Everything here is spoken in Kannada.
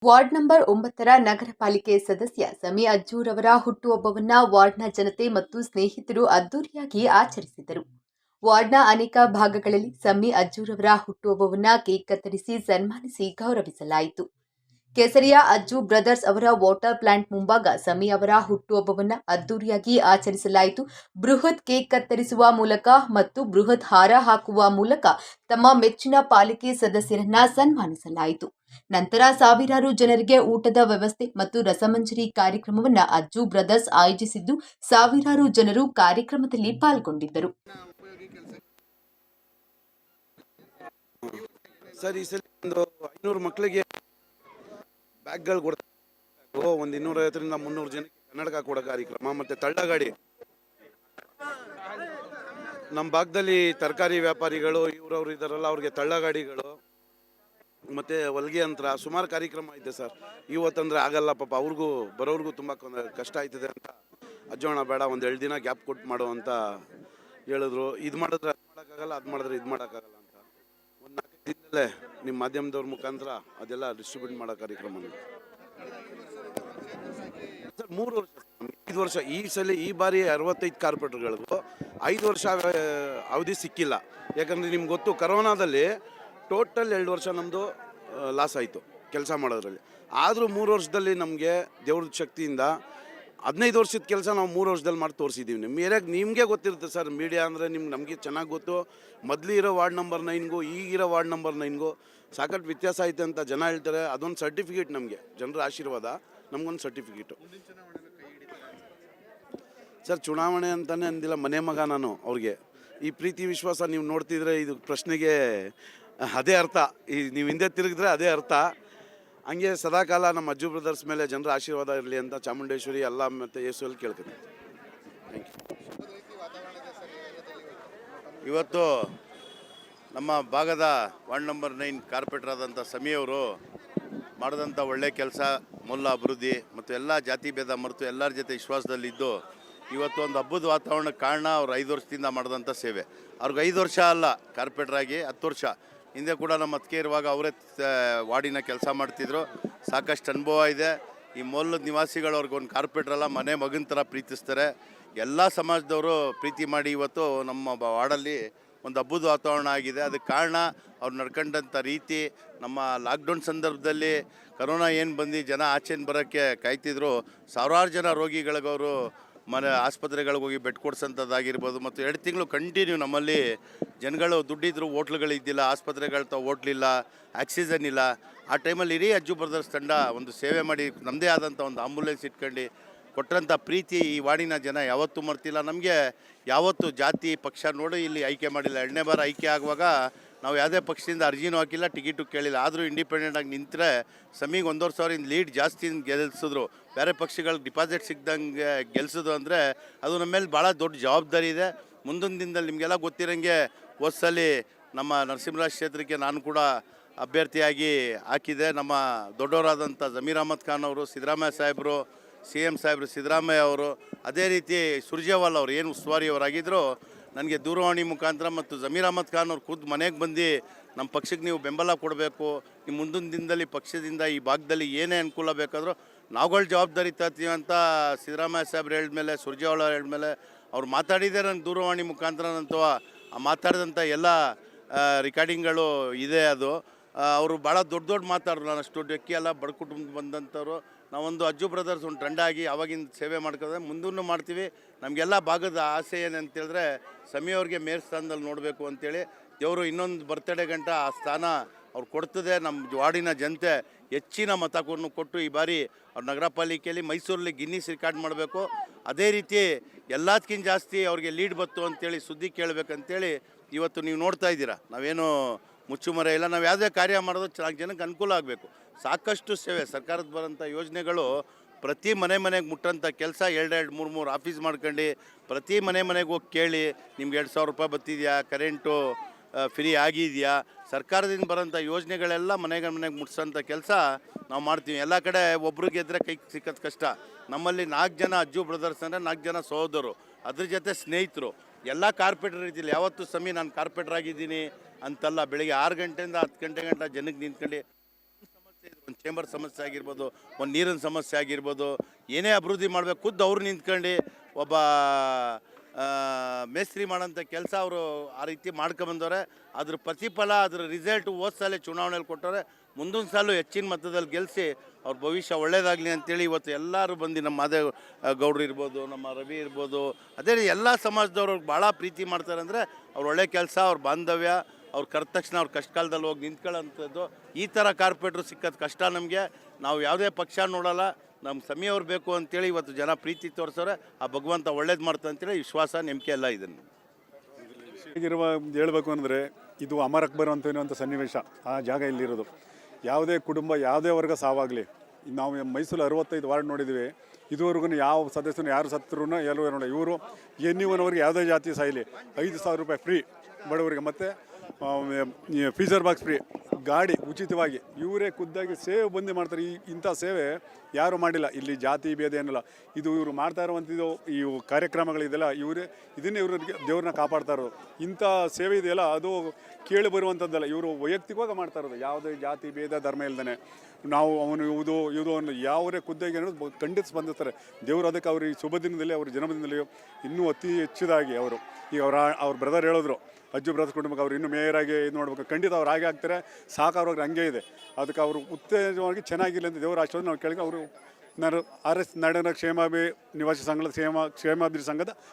ವಾರ್ಡ್ ನಂಬರ್ 9ರ ನಗರ ಪಾಲಿಕೆ ಸದಸ್ಯ ಸಮಿ ಅಜ್ಜೂರವರ ಹುಟ್ಟುಹಬ್ಬವನ್ನ ವಾರ್ಡ್ನ ಜನತೆ ಮತ್ತು ಸ್ನೇಹಿತರು ಅದ್ದೂರಿಯಾಗಿ ಆಚರಿಸಿದರು. ವಾರ್ಡ್ನ ಅನೇಕ ಭಾಗಗಳಲ್ಲಿ ಸಮಿ ಅಜ್ಜೂರವರ ಹುಟ್ಟುಹಬ್ಬವನ್ನ ಕೇಕ್ ಕತ್ತರಿಸಿ ಸನ್ಮಾನಿಸಿ ಗೌರವಿಸಲಾಯಿತು. ಕೆಸರಿಯ ಅಜ್ಜು ಬ್ರದರ್ಸ್ ಅವರ ವಾಟರ್ ಪ್ಲಾಂಟ್ ಮುಂಭಾಗ ಸಮಿ ಅವರ ಹುಟ್ಟುಹಬ್ಬವನ್ನ ಅದ್ದೂರಿಯಾಗಿ ಆಚರಿಸಲಾಯಿತು. ಬೃಹತ್ ಕೇಕ್ ಕತ್ತರಿಸುವ ಮೂಲಕ ಮತ್ತು ಬೃಹತ್ ಹಾರ ಹಾಕುವ ಮೂಲಕ ತಮ್ಮ ಮೆಚ್ಚಿನ ಪಾಲಿಕೆ ಸದಸ್ಯರನ್ನ ಸನ್ಮಾನಿಸಲಾಯಿತು. ನಂತರ ಸಾವಿರಾರು ಜನರಿಗೆ ಊಟದ ವ್ಯವಸ್ಥೆ ಮತ್ತು ರಸಮಂಜರಿ ಕಾರ್ಯಕ್ರಮವನ್ನು ಅಜ್ಜು ಬ್ರದರ್ಸ್ ಆಯೋಜಿಸಿದ್ದು, ಸಾವಿರಾರು ಜನರು ಕಾರ್ಯಕ್ರಮದಲ್ಲಿ ಪಾಲ್ಗೊಂಡಿದ್ದರು. ಸರ್, ಈ ಸಲ ಒಂದು 500 ಮಕ್ಕಳಿಗೆ ಬ್ಯಾಗ್ಗಳು ಕೊಡ್ತಾರೆ. ಒಂದು 250ರಿಂದ 300 ಜನಕ್ಕೆ ಕನ್ನಡಕ ಕೊಡೋ ಕಾರ್ಯಕ್ರಮ ಮತ್ತು ತಳ್ಳಗಾಡಿ. ನಮ್ಮ ಭಾಗದಲ್ಲಿ ತರಕಾರಿ ವ್ಯಾಪಾರಿಗಳು ಇವ್ರವ್ರು ಇದ್ದಾರಲ್ಲ, ಅವ್ರಿಗೆ ತಳ್ಳಗಾಡಿಗಳು ಮತ್ತು ಹೊಲಿಗೆ ಯಂತ್ರ ಸುಮಾರು ಕಾರ್ಯಕ್ರಮ ಇದೆ ಸರ್. ಇವತ್ತಂದರೆ ಆಗಲ್ಲ ಪಾಪ, ಅವ್ರಿಗೂ ಬರೋವ್ರಿಗೂ ತುಂಬ ಕಷ್ಟ ಆಯ್ತದೆ ಅಂತ ಅಜ್ಜೋಣ ಬೇಡ, ಒಂದು 2 ದಿನ ಗ್ಯಾಪ್ ಕೊಟ್ಟು ಮಾಡು ಅಂತ ಹೇಳಿದ್ರು. ಇದು ಮಾಡಿದ್ರೆ ಅದು ಮಾಡೋಕ್ಕಾಗಲ್ಲ, ಅದು ಮಾಡಿದ್ರೆ ಇದು ಮಾಡೋಕ್ಕಾಗಲ್ಲ ಅಂತ ಒಂದು 4 ದಿನದಲ್ಲೇ ನಿಮ್ಮ ಮಾಧ್ಯಮದವ್ರ ಮುಖಾಂತರ ಅದೆಲ್ಲ ಡಿಸ್ಟ್ರಿಬ್ಯೂಟ್ ಮಾಡೋ ಕಾರ್ಯಕ್ರಮ ಸರ್. 3 ವರ್ಷ 5 ವರ್ಷ ಈ ಸಲ ಈ ಬಾರಿ 65 ಕಾರ್ಪೊರೇಟರ್ಗಳಿಗೂ 5 ವರ್ಷ ಅವಧಿ ಸಿಕ್ಕಿಲ್ಲ. ಯಾಕಂದರೆ ನಿಮ್ಗೆ ಗೊತ್ತು, ಕರೋನಾದಲ್ಲಿ ಟೋಟಲ್ 2 ವರ್ಷ ನಮ್ಮದು ಲಾಸ್ ಆಯಿತು ಕೆಲಸ ಮಾಡೋದ್ರಲ್ಲಿ. ಆದರೂ 3 ವರ್ಷದಲ್ಲಿ ನಮಗೆ ದೇವ್ರ ಶಕ್ತಿಯಿಂದ 15 ವರ್ಷದ ಕೆಲಸ ನಾವು 3 ವರ್ಷದಲ್ಲಿ ಮಾಡಿ ತೋರಿಸಿದ್ದೀವಿ. ನಿಮಗೆ ಗೊತ್ತಿರುತ್ತೆ ಸರ್, ಮೀಡಿಯಾ ಅಂದರೆ ನಮಗೆ ಚೆನ್ನಾಗಿ ಗೊತ್ತು. ಮೊದಲು ಇರೋ ವಾರ್ಡ್ ನಂಬರ್ 9ಗೂ ಈಗಿರೋ ವಾರ್ಡ್ ನಂಬರ್ 9ಗೂ ಸಾಕಷ್ಟು ವ್ಯತ್ಯಾಸ ಐತೆ ಅಂತ ಜನ ಹೇಳ್ತಾರೆ. ಅದೊಂದು ಸರ್ಟಿಫಿಕೇಟ್ ನಮಗೆ, ಜನರ ಆಶೀರ್ವಾದ, ನಮಗೊಂದು ಸರ್ಟಿಫಿಕೇಟು ಸರ್. ಚುನಾವಣೆ ಅಂತಲೇ ಅಂದಿಲ್ಲ, ಮನೆ ಮಗ ನಾನು ಅವ್ರಿಗೆ. ಈ ಪ್ರೀತಿ ವಿಶ್ವಾಸ ನೀವು ನೋಡ್ತಿದ್ರೆ ಇದು ಪ್ರಶ್ನೆಗೆ ಅದೇ ಅರ್ಥ. ನೀವು ಹಿಂದೆ ತಿರುಗಿದ್ರೆ ಅದೇ ಅರ್ಥ. ಹಂಗೆ ಸದಾಕಾಲ ನಮ್ಮ ಅಜ್ಜು ಬ್ರದರ್ಸ್ ಮೇಲೆ ಜನರ ಆಶೀರ್ವಾದ ಇರಲಿ ಅಂತ ಚಾಮುಂಡೇಶ್ವರಿ ಎಲ್ಲ ಮತ್ತು ಯೇಸುವಲ್ಲಿ ಕೇಳ್ತೀನಿ. Thank you. ಇವತ್ತು ನಮ್ಮ ಭಾಗದ ವಾರ್ಡ್ ನಂಬರ್ 9 ಕಾರ್ಪೊರೇಟರ್ ಆದಂಥ ಸಮೀಯವರು ಮಾಡಿದಂಥ ಒಳ್ಳೆಯ ಕೆಲಸ, ಮೂಲ ಅಭಿವೃದ್ಧಿ ಮತ್ತು ಎಲ್ಲ ಜಾತಿ ಭೇದ ಮರೆತು ಎಲ್ಲರ ಜೊತೆ ವಿಶ್ವಾಸದಲ್ಲಿದ್ದು ಇವತ್ತು ಒಂದು ಹಬ್ಬದ ವಾತಾವರಣಕ್ಕೆ ಕಾರಣ ಅವ್ರು 5 ವರ್ಷದಿಂದ ಮಾಡಿದಂಥ ಸೇವೆ. ಅವ್ರಿಗೆ 5 ವರ್ಷ ಅಲ್ಲ, ಕಾರ್ಪೊರೇಟ್ರಾಗಿ 10 ವರ್ಷ ಹಿಂದೆ ಕೂಡ ನಮ್ಮ ಅತ್ತಿಗೆ ಇರುವಾಗ ಅವರೇ ವಾರ್ಡಿನ ಕೆಲಸ ಮಾಡ್ತಿದ್ರು. ಸಾಕಷ್ಟು ಅನುಭವ ಇದೆ. ಈ ಮೂಲದ ನಿವಾಸಿಗಳು ಅವ್ರಿಗೊಂದು ಕಾರ್ಪೊರೇಟ್ರಲ್ಲ, ಮನೆ ಮಗನ ಥರ ಪ್ರೀತಿಸ್ತಾರೆ. ಎಲ್ಲ ಸಮಾಜದವರು ಪ್ರೀತಿ ಮಾಡಿ ಇವತ್ತು ನಮ್ಮ ವಾರ್ಡಲ್ಲಿ ಒಂದು ಹಬ್ಬದ ವಾತಾವರಣ ಆಗಿದೆ. ಅದಕ್ಕೆ ಕಾರಣ ಅವ್ರು ನಡ್ಕೊಂಡಂಥ ರೀತಿ. ನಮ್ಮ ಲಾಕ್ಡೌನ್ ಸಂದರ್ಭದಲ್ಲಿ ಕರೋನಾ ಏನು ಬಂದು ಜನ ಆಚೆನ ಬರೋಕ್ಕೆ ಕಾಯ್ತಿದ್ರು. ಸಾವಿರಾರು ಜನ ರೋಗಿಗಳಿಗವರು ಆಸ್ಪತ್ರೆಗಳಿಗೆ ಹೋಗಿ ಬೆಡ್ ಕೊಡ್ಸೋಂಥದ್ದಾಗಿರ್ಬೋದು. ಮತ್ತು 2 ತಿಂಗಳು ಕಂಟಿನ್ಯೂ ನಮ್ಮಲ್ಲಿ ಜನಗಳು ದುಡ್ಡಿದ್ರು ಹೋಟ್ಲುಗಳಿದ್ದಿಲ್ಲ, ಆಸ್ಪತ್ರೆಗಳು ಹೋಟ್ಲಿಲ್ಲ, ಆಕ್ಸಿಜನ್ ಇಲ್ಲ. ಆ ಟೈಮಲ್ಲಿ ಇಡೀ ಅಜ್ಜು ಬ್ರದರ್ಸ್ ತಂಡ ಒಂದು ಸೇವೆ ಮಾಡಿ ನಮ್ಮದೇ ಆದಂಥ ಒಂದು ಆಂಬುಲೆನ್ಸ್ ಇಟ್ಕೊಂಡು ಕೊಟ್ಟಂಥ ಪ್ರೀತಿ ಈ ವಾರ್ಡಿನ ಜನ ಯಾವತ್ತೂ ಮರ್ತಿಲ್ಲ. ನಮಗೆ ಯಾವತ್ತೂ ಜಾತಿ ಪಕ್ಷ ನೋಡಿ ಇಲ್ಲಿ ಆಯ್ಕೆ ಮಾಡಿಲ್ಲ. 2ನೇ ಬಾರ ಆಯ್ಕೆ ಆಗುವಾಗ ನಾವು ಯಾವುದೇ ಪಕ್ಷದಿಂದ ಅರ್ಜಿನೂ ಹಾಕಿಲ್ಲ, ಟಿಕೆಟು ಕೇಳಿಲ್ಲ. ಆದರೂ ಇಂಡಿಪೆಂಡೆಂಟಾಗಿ ನಿಂತರೆ ಸಮೀಗೆ 1,500 ಲೀಡ್ ಜಾಸ್ತಿ ಗೆಲ್ಲಿಸಿದ್ರು. ಬೇರೆ ಪಕ್ಷಗಳಿಗೆ ಡಿಪಾಸಿಟ್ ಸಿಗ್ದಂಗೆ ಗೆಲ್ಲಿಸೋದು ಅಂದರೆ ಅದು ನಮ್ಮ ಮೇಲೆ ಭಾಳ ದೊಡ್ಡ ಜವಾಬ್ದಾರಿ ಇದೆ. ಮುಂದಿನ ದಿನದಲ್ಲಿ ನಿಮಗೆಲ್ಲ ಗೊತ್ತಿರೋಂಗೆ ಹೋದ್ಸಲಿ ನಮ್ಮ ನರಸಿಂಹರಾಜ್ ಕ್ಷೇತ್ರಕ್ಕೆ ನಾನು ಕೂಡ ಅಭ್ಯರ್ಥಿಯಾಗಿ ಹಾಕಿದೆ. ನಮ್ಮ ದೊಡ್ಡವರಾದಂಥ ಜಮೀರ್ ಅಹಮದ್ ಖಾನ್ ಅವರು, ಸಿದ್ದರಾಮಯ್ಯ ಸಾಹೇಬರು, CM ಸಾಹೇಬರು ಸಿದ್ದರಾಮಯ್ಯ ಅವರು, ಅದೇ ರೀತಿ ಸುರ್ಜೇವಾಲ್ ಅವರು ಏನು ಉಸ್ತುವಾರಿಯವರಾಗಿದ್ದರು, ನನಗೆ ದೂರವಾಣಿ ಮುಖಾಂತರ ಮತ್ತು ಜಮೀರ್ ಅಹಮದ್ ಖಾನ್ ಅವ್ರು ಖುದ್ದು ಮನೆಗೆ ಬಂದು ನಮ್ಮ ಪಕ್ಷಕ್ಕೆ ನೀವು ಬೆಂಬಲ ಕೊಡಬೇಕು, ನಿಮ್ಮ ಮುಂದಿನ ದಿನದಲ್ಲಿ ಪಕ್ಷದಿಂದ ಈ ಭಾಗದಲ್ಲಿ ಏನೇ ಅನುಕೂಲ ಬೇಕಾದರೂ ನಾವುಗಳು ಜವಾಬ್ದಾರಿ ತರ್ತೀವಿ ಅಂತ ಸಿದ್ದರಾಮಯ್ಯ ಸಾಹೇಬ್ರು ಹೇಳಿದ್ಮೇಲೆ, ಸುರ್ಜೇವಾಲ ಹೇಳಿದ್ಮೇಲೆ ಅವ್ರು ಮಾತಾಡಿದ್ದಾರೆ. ನನ್ನ ದೂರವಾಣಿ ಮುಖಾಂತರ ಮಾತಾಡಿದಂಥ ಎಲ್ಲ ರೆಕಾರ್ಡಿಂಗ್ಗಳು ಇದೆ. ಅದು ಅವರು ಭಾಳ ದೊಡ್ಡ ಮಾತಾಡಿದ್ರು. ನಾನು ಅಷ್ಟು ಡೆಕ್ಕಿ ಎಲ್ಲ ಬಡ ಕುಟುಂಬ ಬಂದಂಥವ್ರು. ನಾವೊಂದು ಅಜ್ಜು ಬ್ರದರ್ಸ್ ಒಂದು ಟ್ರೆಂಡ್ ಆಗಿ ಅವಾಗಿಂದ ಸೇವೆ ಮಾಡ್ಕೊಂಡ್ರೆ ಮುಂದೂ ಮಾಡ್ತೀವಿ. ನಮಗೆಲ್ಲ ಭಾಗದ ಆಸೆ ಏನಂತೇಳಿದ್ರೆ ಸಮೀಯವ್ರಿಗೆ ಮೇಯರ್ ಸ್ಥಾನದಲ್ಲಿ ನೋಡಬೇಕು ಅಂತೇಳಿ. ದೇವರು ಇನ್ನೊಂದು ಬರ್ತಡೇ ಗಂಟ ಆ ಸ್ಥಾನ ಅವ್ರು ಕೊಡ್ತದೆ. ನಮ್ಮ ವಾರ್ಡಿನ ಜನತೆ ಹೆಚ್ಚಿನ ಮತವನ್ನು ಕೊಟ್ಟು ಈ ಬಾರಿ ಅವ್ರು ನಗರ ಪಾಲಿಕೆಯಲ್ಲಿ ಮೈಸೂರಲ್ಲಿ ಗಿನ್ನಿಸ್ ರೆಕಾರ್ಡ್ ಮಾಡಬೇಕು. ಅದೇ ರೀತಿ ಎಲ್ಲದಕ್ಕಿಂತ ಜಾಸ್ತಿ ಅವ್ರಿಗೆ ಲೀಡ್ ಬತ್ತು ಅಂತೇಳಿ ಸುದ್ದಿ ಕೇಳಬೇಕಂತೇಳಿ ಇವತ್ತು ನೀವು ನೋಡ್ತಾ ಇದ್ದೀರಾ. ನಾವೇನು ಮುಚ್ಚುಮರೆ ಇಲ್ಲ. ನಾವು ಯಾವುದೇ ಕಾರ್ಯ ಮಾಡೋದು ಚೆನ್ನಾಗಿ ಜನಕ್ಕೆ ಅನುಕೂಲ ಆಗಬೇಕು. ಸಾಕಷ್ಟು ಸೇವೆ ಸರ್ಕಾರದ ಬರೋಂಥ ಯೋಜನೆಗಳು ಪ್ರತಿ ಮನೆಗೆ ಮುಟ್ಟಂಥ ಕೆಲಸ 2 3 ಆಫೀಸ್ ಮಾಡ್ಕೊಂಡು ಪ್ರತಿ ಮನೆಗೆ ಹೋಗಿ ಕೇಳಿ, ನಿಮ್ಗೆ 2,000 ರೂಪಾಯಿ ಬರ್ತಿದೆಯಾ, ಕರೆಂಟು ಫ್ರೀ ಆಗಿದೆಯಾ, ಸರ್ಕಾರದಿಂದ ಬರೋಂಥ ಯೋಜನೆಗಳೆಲ್ಲ ಮನೆಗೆ ಮುಟ್ಸೋಂಥ ಕೆಲಸ ನಾವು ಮಾಡ್ತೀವಿ. ಎಲ್ಲ ಕಡೆ ಒಬ್ರು ಗೆದ್ದರೆ ಕೈ ಸಿಕ್ಕೋದು ಕಷ್ಟ. ನಮ್ಮಲ್ಲಿ 4 ಜನ ಅಜ್ಜು ಬ್ರದರ್ಸ್ ಅಂದರೆ 4 ಜನ ಸಹೋದರರು, ಅದ್ರ ಜೊತೆ ಸ್ನೇಹಿತರು. ಎಲ್ಲ ಕಾರ್ಪೊರೇಟರ್ ಇದ್ದಿಲ್ಲ. ಯಾವತ್ತೂ ಸಮೀ ನಾನು ಕಾರ್ಪೊರೇಟರ್ ಆಗಿದ್ದೀನಿ ಅಂತಲ್ಲ. ಬೆಳಿಗ್ಗೆ 6 ಗಂಟೆಯಿಂದ 10 ಗಂಟೆ ಗಂಟ ಜನಕ್ಕೆ ನಿಂತ್ಕೊಂಡು ಒಂದು ಚೇಂಬರ್ ಸಮಸ್ಯೆ ಆಗಿರ್ಬೋದು, ಒಂದು ನೀರಿನ ಸಮಸ್ಯೆ ಆಗಿರ್ಬೋದು, ಏನೇ ಅಭಿವೃದ್ಧಿ ಮಾಡಬೇಕು ಖುದ್ದು ಅವ್ರು ನಿಂತ್ಕೊಂಡು ಒಬ್ಬ ಮೇಸ್ತ್ರಿ ಮಾಡೋಂಥ ಕೆಲಸ ಅವರು ಆ ರೀತಿ ಮಾಡ್ಕೊಂಬಂದವ್ರೆ. ಅದ್ರ ಪ್ರತಿಫಲ, ಅದ್ರ ರಿಸಲ್ಟ್ ಹೋದ ಸಾಲ ಚುನಾವಣೆಯಲ್ಲಿ ಕೊಟ್ಟವ್ರೆ. ಮುಂದಿನ ಸಾಲು ಹೆಚ್ಚಿನ ಮಟ್ಟದಲ್ಲಿ ಗೆಲ್ಲಿಸಿ ಅವ್ರ ಭವಿಷ್ಯ ಒಳ್ಳೇದಾಗಲಿ ಅಂತೇಳಿ ಇವತ್ತು ಎಲ್ಲರೂ ಬಂದು ನಮ್ಮ ಮಾದೇವ್ ಗೌಡ್ರು ಇರ್ಬೋದು, ನಮ್ಮ ರವಿ ಇರ್ಬೋದು, ಅದೇ ರೀತಿ ಎಲ್ಲ ಸಮಾಜದವ್ರು ಭಾಳ ಪ್ರೀತಿ ಮಾಡ್ತಾರೆ. ಅಂದರೆ ಅವ್ರು ಒಳ್ಳೆ ಕೆಲಸ, ಅವ್ರ ಬಾಂಧವ್ಯ, ಅವ್ರು ಕರೆದ ತಕ್ಷಣ ಅವ್ರ ಕಷ್ಟ ಕಾಲದಲ್ಲಿ ಹೋಗಿ ನಿಂತ್ಕೊಳ್ಳೋಂಥದ್ದು. ಈ ಥರ ಕಾರ್ಪೊರೇಟ್ರು ಸಿಕ್ಕೋದು ಕಷ್ಟ ನಮಗೆ. ನಾವು ಯಾವುದೇ ಪಕ್ಷ ನೋಡೋಲ್ಲ, ನಮ್ಮ ಸಮಯವ್ರು ಬೇಕು ಅಂತೇಳಿ ಇವತ್ತು ಜನ ಪ್ರೀತಿ ತೋರಿಸೋರೆ. ಆ ಭಗವಂತ ಒಳ್ಳೇದು ಮಾಡ್ತಾ ಅಂತೇಳಿ ವಿಶ್ವಾಸ, ನಂಬಿಕೆ ಎಲ್ಲ ಇದನ್ನು ಹೀಗಿರುವ ಹೇಳಬೇಕು ಅಂದರೆ ಇದು ಅಮರ್ ಅಕ್ಬರ್ ಅಂತ ಸನ್ನಿವೇಶ. ಆ ಜಾಗ ಇಲ್ಲಿರೋದು. ಯಾವುದೇ ಕುಟುಂಬ, ಯಾವುದೇ ವರ್ಗ ಸಾವಾಗಲಿ, ನಾವು ಮೈಸೂರು 65 ವಾರ್ಡ್ ನೋಡಿದ್ದೀವಿ. ಇದುವರೆಗೂ ಯಾವ ಸದಸ್ಯನು ಯಾರು ಸತ್ರೂ ಎಲ್ಲರೂ ನೋಡಿ. ಇವರು ಎನ್ನಿವನವರಿಗೆ ಯಾವುದೇ ಜಾತಿ ಸಾಯಲಿ 5,000 ರೂಪಾಯಿ ಫ್ರೀ ಬಡವರಿಗೆ, ಮತ್ತು ಫೀಸರ್ ಬಾಕ್ಸ್ ಫ್ರೀ, ಗಾಡಿ ಉಚಿತವಾಗಿ ಇವರೇ ಖುದ್ದಾಗಿ ಸೇವೆ ಬಂದು ಮಾಡ್ತಾರೆ. ಇಂಥ ಸೇವೆ ಯಾರು ಮಾಡಿಲ್ಲ ಇಲ್ಲಿ. ಜಾತಿ ಭೇದ ಏನಿಲ್ಲ. ಇದು ಇವರು ಮಾಡ್ತಾ ಇರುವಂಥದ್ದು ಈ ಕಾರ್ಯಕ್ರಮಗಳಿದೆಯಲ್ಲ, ಇದನ್ನೇ ಇವ್ರಿಗೆ ದೇವ್ರನ್ನ ಕಾಪಾಡ್ತಾ ಇರೋದು. ಇಂಥ ಸೇವೆ ಇದೆಯಲ್ಲ, ಅದು ಕೇಳಿ ಬರುವಂಥದ್ದಲ್ಲ. ಇವರು ವೈಯಕ್ತಿಕವಾಗಿ ಮಾಡ್ತಾ ಇರೋದು. ಯಾವುದೇ ಜಾತಿ ಭೇದ ಧರ್ಮ ಇಲ್ದೇ ನಾವು ಅವನು ಇದು ಅನ್ನೋ ಯಾವುದೇ ಖುದ್ದಾಗಿ ಅನ್ನೋದು ಖಂಡಿತ ಸ್ಪಂದಿಸ್ತಾರೆ. ದೇವರು ಅದಕ್ಕೆ ಅವ್ರ ಈ ಶುಭ ದಿನದಲ್ಲಿ, ಅವ್ರ ಜನ್ಮದಿನದಲ್ಲಿ ಇನ್ನೂ ಅತಿ ಹೆಚ್ಚಿದಾಗಿ ಅವರು ಈಗ ಅವ್ರ ಬ್ರದರ್ ಹೇಳಿದ್ರು, ಅಜ್ಜು ಬ್ರದರ್ಸ್ ಕುಟುಂಬಕ್ಕೆ ಅವ್ರು ಇನ್ನೂ ಮೇಯರಾಗಿ ಇದು ನೋಡ್ಬೇಕು. ಖಂಡಿತ ಅವ್ರು ಹಾಗೆ ಆಗ್ತಾರೆ. ಸಾಕಾಗೋರಿಗೆ ಹಂಗೆ ಇದೆ. ಅದಕ್ಕೆ ಅವರು ಉತ್ತೇಜವಾಗಿ ಚೆನ್ನಾಗಿಲ್ಲ ಅಂತ ದೇವರ ಆಶೀರ್ವಾದ ನಾವು ಕೇಳಿದ್ರೆ ಅವರು RS ನಡೆನ ಕ್ಷೇಮಾಭಿ ನಿವಾಸಿ ಸಂಘದ ಕ್ಷೇಮಾಭಿವೃದ್ಧಿ ಸಂಘದ